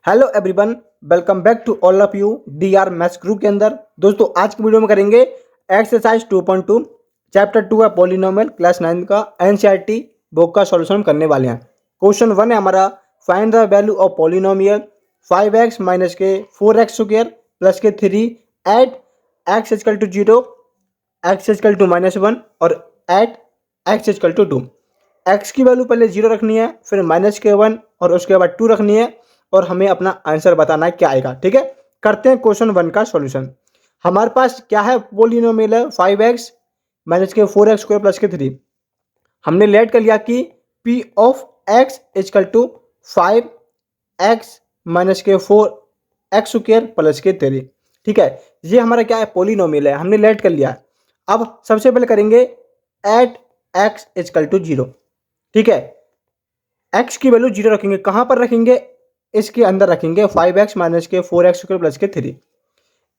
Hello everyone, welcome back to all of you D R maths group के अंदर। दोस्तों आज की वीडियो में करेंगे एक्सरसाइज 2.2 चैप्टर 2 है पॉलिनोमियल क्लास 9 का एनसीईआरटी बुक का सॉल्यूशन करने वाले हैं। क्वेश्चन 1 है हमारा, find the value of polynomial 5x minus के 4x स्क्वायर प्लस के 3 at x equal to 0, x equal to -1 और at x equal to 2। x की वैल्यू पहले 0 रखनी है, फिर -1 और उसके बाद 2 रखनी है और हमें अपना आंसर बताना है क्या आएगा। ठीक है, करते हैं क्वेश्चन 1 का सॉल्यूशन। हमारे पास क्या है, पॉलिनोमियल है 5x माइनस के 4x स्क्वायर प्लस के 3। हमने लेट कर लिया कि p of x equal to 5x minus के 4x स्क्वायर प्लस के 3। ठीक है, ये हमारा क्या है, पॉलिनोमियल है, हमने लेट कर लिया। अब सबसे पहले करेंगे एट x इक्वल टू 0। ठीक है, x की वैल्यू 0 रखेंगे, कहाँ पर रखेंगे, इसके अंदर रखेंगे 5x माइनस के 4x स्क्वायर प्लस के 3।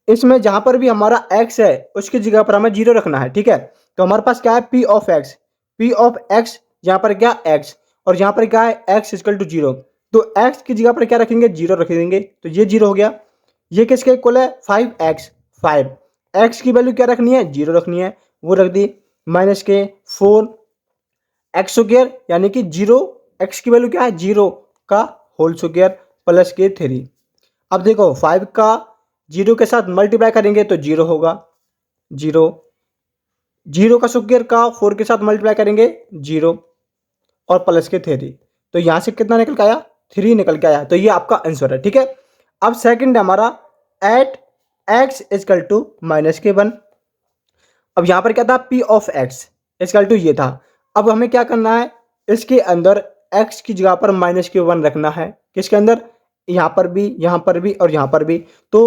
इसमें जहां पर भी हमारा x है उसकी जगह पर हमें 0 रखना है। ठीक है, तो हमारे पास क्या है, p ऑफ x, यहाँ पर क्या x और यहाँ पर क्या है x इक्वल टू 0। तो x की जगह पर क्या रखेंगे, 0 रख देंगे, तो ये 0 हो गया। ये किसके इक्वल है, 5x। 5 x की वैल्यू क्या रखनी है, 0 रखनी है, वो रख दी। माइनस के 4x स्क्वायर यानी कि 0, x की वैल्यू क्या है, 0 का होल स्क्वायर प्लस के 3। अब देखो 5 का 0 के साथ मल्टीप्लाई करेंगे तो 0 होगा, 0 0 का स्क्वायर का 4 के साथ मल्टीप्लाई करेंगे 0 और प्लस के 3। तो यहाँ से कितना निकल के आया, 3 निकल के आया। तो ये आपका आंसर है। ठीक है, अब सेकंड है हमारा at x equal to minus के 1। अब यहाँ पर क्या था, p of x equal to ये था। अब हमें क्या करना है, इसके अंदर x की जगह पर माइनस के 1 रखना है। किसके अंदर, यहाँ पर भी, यहाँ पर भी और यहाँ पर भी। तो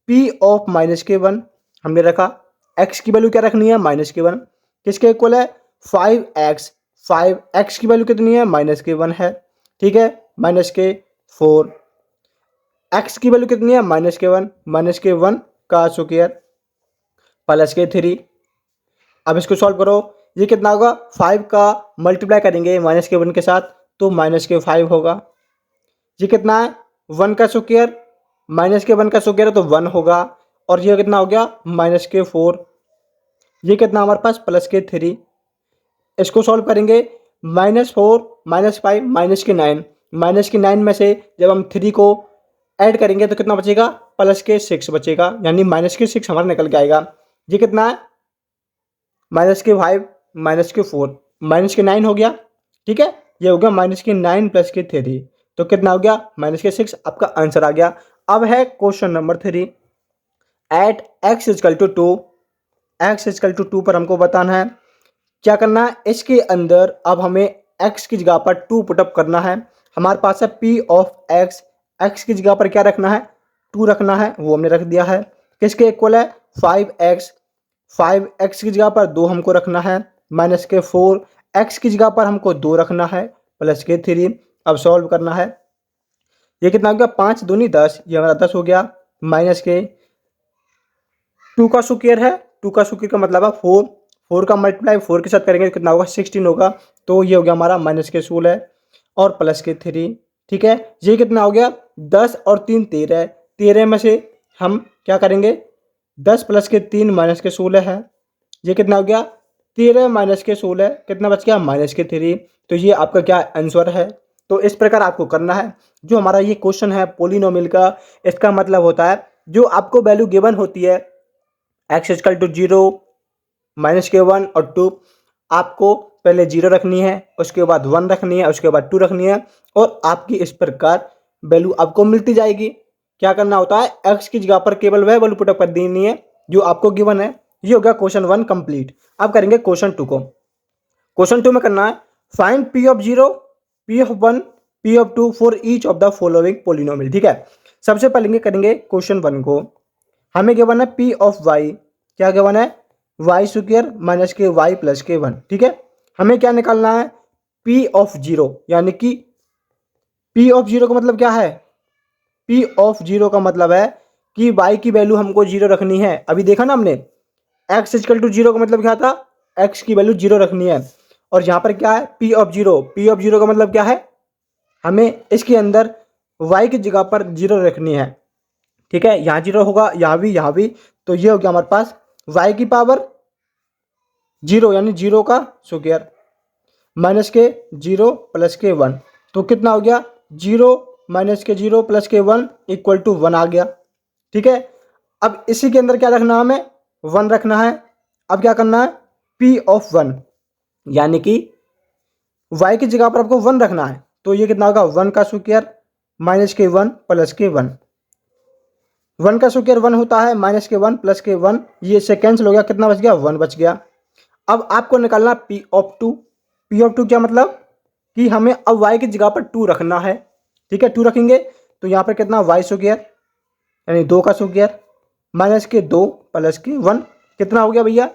p ऑफ माइनस के 1 हमने रखा, x की वैल्यू क्या रखनी है, माइनस के 1। किसके इक्वल है, 5x। 5x की वैल्यू कितनी है, माइनस के 1 है। ठीक है, माइनस के 4, x की वैल्यू कितनी है, माइनस के 1, माइनस के 1 का स्क्वायर प्लस के 3। अब इसको सॉल्व करो, ये कितना होगा, 5 का मल्टीप्लाई करेंगे माइनस के 1 के साथ तो माइनस के 5 होगा। ये कितना है, 1 का स्क्वायर, माइनस के 1 का स्क्वायर है तो 1 होगा। और ये कितना हो गया, माइनस के 4। ये कितना हमारे पास, प्लस के 3। इसको सॉल्व करेंगे, -4 -5 -9। माइनस के 9 में से जब हम 3 को ऐड करेंगे तो कितना बचेगा, प्लस के 6 बचेगा, यानी माइनस के 6 हमारा निकल के आएगा। ये कितना है, माइनस के 5 माइनस के 4 माइनस के 9 हो गया। ठीक है, ये हो गया माइनस के 9 प्लस के 3, तो कितना हो गया, माइनस के 6। आपका आंसर आ गया। अब है question number 3, at x equal to 2। x equal to 2 पर हमको बताना है क्या करना है, इसके अंदर अब हमें x की जगह पर 2 पुटअप करना है। हमारे पास है p ऑफ x, x की जगह पर क्या रखना है, 2 रखना है, वो हमने रख दिया है। किसके इक्वल है, 5x। 5x की जगह पर 2 हमको रखना है, माइनस के 4, x की जगह पर हमको 2 रखना है, प्लस के 3। अब सॉल्व करना है, ये कितना हो गया, 5 दूनी 10, ये हमारा 10 हो गया। माइनस के 2 का स्क्वायर है, 2 का स्क्वायर का मतलब है 4, 4 का मल्टीप्लाई 4 के साथ करेंगे कितना होगा, 16 होगा। तो ये हो गया हमारा माइनस के 16 और प्लस के 3। ठीक है, ये कितना हो गया, 10 और 3 13। 13 में से हम क्या करेंगे, 10 प्लस के 3 माइनस के 16 है। ये कितना हो गया, 13 माइनस के 16, कितना बच गया, माइनस के 3। तो ये आपका क्या आंसर है। तो इस प्रकार आपको करना है। जो हमारा ये क्वेश्चन है पॉलिनोमियल का, इसका मतलब होता है जो आपको वैल्यू गिवन होती है x इक्वल टू 0, माइनस के 1 और 2, आपको पहले 0 रखनी है, उसके बाद 1 रखनी है, उसके बाद 2 रखनी है और आपकी इस प्रकार वैल्यू आपको मिलती जाएगी। क्या करना होता है, x की जगह पर केवल वह वैल्यू पुटअप कर देनी है जो आपको गिवन है। ये हो गया क्वेश्चन 1 कंप्लीट। अब करेंगे क्वेश्चन 2 को। क्वेश्चन 2 में करना है, find p of 0, p of 1, p of 2 for each of the following polynomial. ठीक है, सबसे पहले करेंगे क्वेश्चन 1 को। हमें गिवन है p ऑफ y, क्या गिवन है, y स्क्वायर माइनस के y प्लस के 1। ठीक है, हमें क्या निकालना है, p ऑफ 0, यानी कि p ऑफ 0 का मतलब क्या है, p ऑफ 0 का मतलब है कि y की वैल्यू हमको 0 रखनी है। अभी देखा ना हमने, x इक्वल टू 0 का मतलब क्या था, x की वैल्यू 0 रखनी है। और यहाँ पर क्या है, p ऑफ 0, p ऑफ 0 का मतलब क्या है, हमें इसके अंदर वाई की जगह पर जीरो रखनी है। ठीक है, यहाँ जीरो होगा, यहाँ भी। तो ये हो गया हमारे पास वाई की पावर जीरो यानी जीरो का स्क्वायर माइनस के जीरो प्लस के वन। तो कितना हो गया, जीरो माइनस के जीरो प्लस के वन इक्वल टू वन आ गया। ठीक है, अब इसी के अंदर क्या रखना है, हमें वन रखना है। अब क्या करना है, पी ऑफ वन यानी कि वाई की जगह पर आपको वन रखना है। तो ये कितना होगा, वन का स्क्वायर माइनस के वन प्लस के वन। वन का स्क्वायर वन होता है, माइनस के वन प्लस के वन, ये इससे कैंसिल हो गया, कितना बच गया, वन बच गया। अब आपको निकालना P of two. P of two क्या मतलब कि हमें अब वाई की जगह पर टू रखना है। ठीक है, टू रखेंगे तो यहाँ पर कितना, वाई स्क्वायर यानी दो का स्क्वायर माइनस के दो प्लस के वन, कितना हो गया भैया,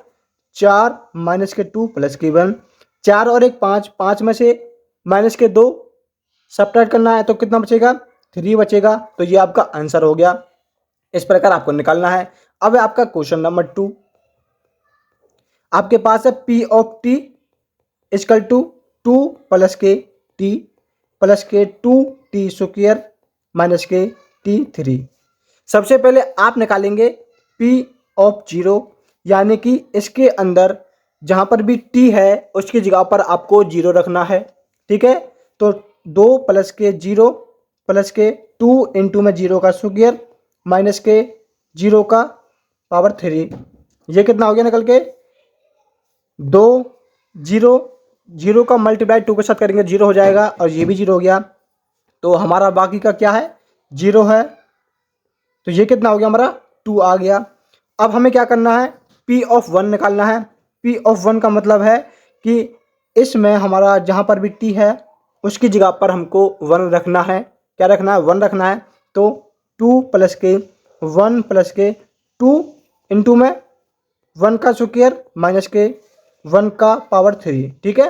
चार माइनस के टू प्लस के वन। चार और एक पाँच, पाँच में से माइनस के दो सब्ट्रैक्ट करना है तो कितना बचेगा, थ्री बचेगा। तो ये आपका आंसर हो गया। इस प्रकार आपको निकालना है। अब है आपका क्वेश्चन नंबर 2। आपके पास है P of T equal to two plus के टू टी स्क्वायर माइनस के टी थ्री। सबसे पहले आप निकालेंगे पी ऑफ जीरो यानी कि इसके अंदर जहाँ पर भी टी है उसकी जगह पर आपको जीरो रखना है। ठीक है, तो दो प्लस के जीरो प्लस के टू इंटू में जीरो का स्क्वायर माइनस के जीरो का पावर थ्री। ये कितना हो गया निकल के, दो जीरो, जीरो का मल्टीप्लाई टू के साथ करेंगे जीरो हो जाएगा और ये भी जीरो हो गया। तो हमारा बाकी का क्या है, जीरो है। तो ये कितना हो गया, हमारा टू आ गया। अब हमें क्या करना है, पी ऑफ वन निकालना है। पी ऑफ वन का मतलब है कि इसमें हमारा जहाँ पर भी टी है उसकी जगह पर हमको वन रखना है। क्या रखना है, वन रखना है। तो टू प्लस के वन प्लस के टू इंटू में वन का स्क्वायर माइनस के वन का पावर थ्री। ठीक है,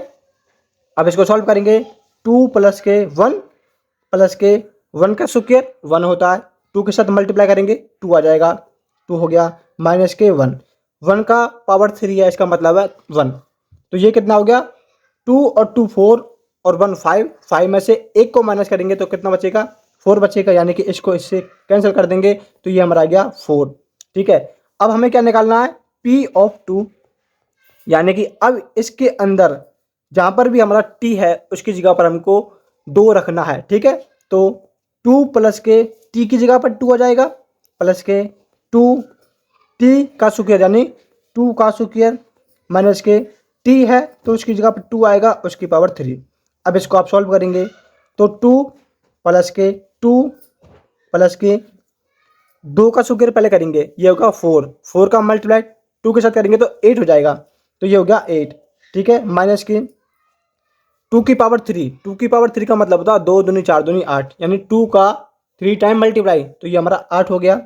अब इसको सॉल्व करेंगे। टू प्लस के वन का स्क्वायर वन होता है, टू के साथ मल्टीप्लाई करेंगे टू आ जाएगा, टू हो गया माइनस के वन, वन का पावर थ्री है, इसका मतलब है वन। तो ये कितना हो गया, टू और टू फोर और वन फाइव, फाइव में से एक को माइनस करेंगे तो कितना बचेगा, फोर बचेगा, यानी कि इसको इससे कैंसिल कर देंगे तो ये हमारा आ गया फोर। ठीक है, अब हमें क्या निकालना है, पी ऑफ टू यानी कि अब इसके अंदर जहाँ पर भी हमारा टी है उसकी जगह पर हमको दो रखना है। ठीक है, तो टू प्लस के टी की जगह पर टू आ जाएगा प्लस के टू टी का स्क्वायर यानी टू का स्क्वायर माइनस के टी है तो उसकी जगह पर टू आएगा, उसकी पावर थ्री। अब इसको आप सॉल्व करेंगे तो टू प्लस के दो का स्क्वायर पहले करेंगे, ये होगा फोर, फोर का मल्टीप्लाई टू के साथ करेंगे तो एट हो जाएगा, तो ये हो गया एट। ठीक है, माइनस की टू की पावर थ्री का मतलब होता है दो दूनी चार दूनी आठ, यानी टू का थ्री टाइम मल्टीप्लाई तो ये हमारा आठ हो गया।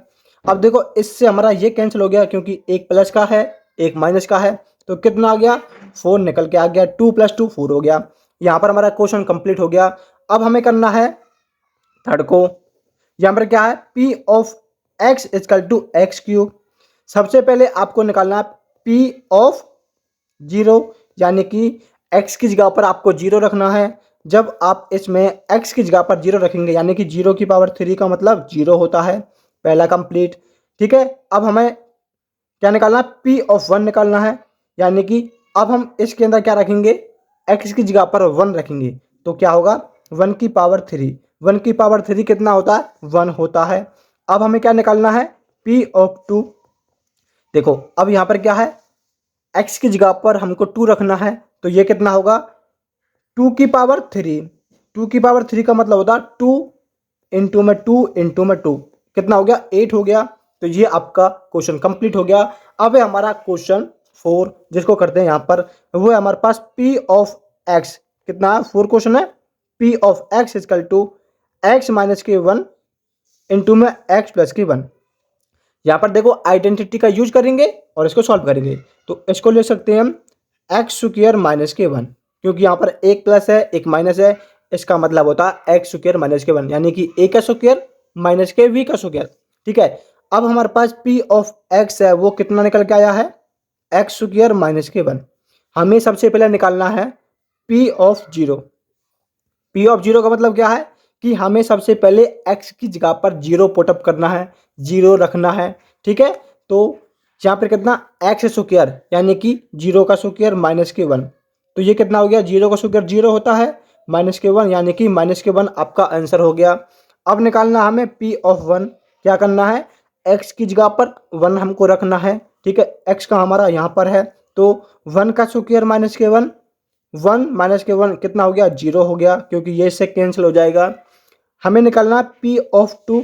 अब देखो इससे हमारा ये कैंसिल हो गया क्योंकि एक प्लस का है एक माइनस का है, तो कितना आ गया, फोर निकल के आ गया, टू प्लस टू फोर हो गया। यहाँ पर हमारा क्वेश्चन कंप्लीट हो गया। अब हमें करना है थर्ड को। यहाँ पर क्या है, P of X equal to X cube. सबसे पहले आपको निकालना है पी ऑफ जीरो यानी कि x की जगह पर आपको जीरो रखना है। जब आप इसमें x की जगह पर जीरो रखेंगे यानी कि जीरो की पावर थ्री का मतलब जीरो होता है, पहला कंप्लीट। ठीक है, अब हमें क्या निकालना है, पी ऑफ वन निकालना है, यानी कि अब हम इसके अंदर क्या रखेंगे, x की जगह पर वन रखेंगे तो क्या होगा, वन की पावर थ्री। वन की पावर थ्री कितना होता है, वन होता है। अब हमें क्या निकालना है, पी ऑफ टू। देखो अब यहाँ पर क्या है, x की जगह पर हमको टू रखना है तो ये कितना होगा, टू की पावर थ्री। टू की पावर थ्री का मतलब होता है टू इंटू में टू, कितना हो गया, एट हो गया। तो ये आपका क्वेश्चन कंप्लीट हो गया। अब है हमारा क्वेश्चन फोर, जिसको करते हैं यहाँ पर, वो है हमारे पास पी ऑफ एक्स। कितना है, फोर क्वेश्चन है। P of X equal to X minus के वन इंटू में एक्स प्लस के वन। यहाँ पर देखो आइडेंटिटी का यूज करेंगे और इसको सॉल्व करेंगे तो इसको ले सकते हैं हम एक्स स्क्वायर माइनस के वन, क्योंकि यहाँ पर एक प्लस है एक माइनस है, इसका मतलब होता है एक्स स्क्वायर माइनस के वन, यानी कि ए का स्क्वायर माइनस के वी का स्क्वायर। ठीक है, अब हमारे पास पी ऑफ एक्स है वो कितना निकल के आया है, एक्स स्क्वायर माइनस के वन। हमें सबसे पहले निकालना है P of zero. P of zero का मतलब क्या है कि हमें सबसे पहले x की जगह पर 0 पुटअप करना है, 0 रखना है। ठीक है, तो यहाँ पर कितना एक्स स्क्वायर यानी कि 0 का स्क्वायर -1, तो ये कितना हो गया, 0 का स्क्वायर 0 होता है, -1 यानी कि -1 आपका आंसर हो गया। अब निकालना हमें P ऑफ 1, क्या करना है, x की जगह पर 1 हमको रखना है। ठीक है, x का हमारा यहाँ पर है, तो 1 का स्क्वायर -1, 1 -1 कितना हो गया, 0 हो गया, क्योंकि ये इससे कैंसिल हो जाएगा। हमें निकालना है P ऑफ 2,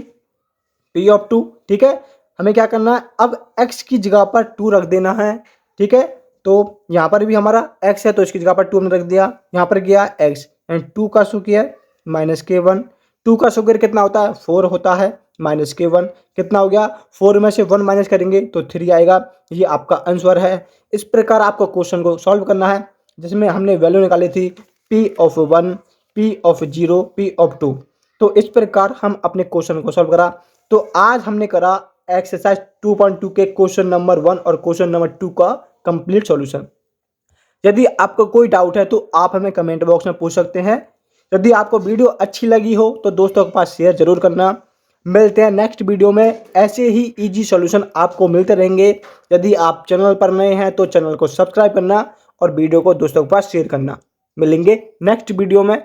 P ऑफ 2। ठीक है, हमें क्या करना है, अब x की जगह पर 2 रख देना है। ठीक है, तो यहाँ पर भी हमारा x है, तो इसकी जगह पर 2 हमने रख दिया, यहाँ पर गया x एंड 2 का स्क्वायर -1, 2 का स्क्वायर कितना होता है, 4 होता है, -1 कितना हो गया, 4 में से 1 माइनस करेंगे तो 3 आएगा। ये आपका आंसर है। इस प्रकार आपको क्वेश्चन को सॉल्व करना है, जिसमें हमने वैल्यू निकाली थी P of 1, P of 0, P of 2। तो इस प्रकार हम अपने क्वेश्चन को सॉल्व करा। तो आज हमने करा एक्सरसाइज 2.2 के क्वेश्चन नंबर 1 और क्वेश्चन नंबर 2 का कंप्लीट सॉल्यूशन। यदि आपको कोई डाउट है तो आप हमें कमेंट बॉक्स में पूछ सकते हैं। यदि आपको वीडियो अच्छी लगी हो तो दोस्तों के पास शेयर जरूर करना। मिलते हैं नेक्स्ट वीडियो में, ऐसे ही इजी सॉल्यूशन आपको मिलते रहेंगे। यदि आप चैनल पर नए हैं तो चैनल को सब्सक्राइब करना और वीडियो को दोस्तों के पास शेयर करना। मिलेंगे नेक्स्ट वीडियो में।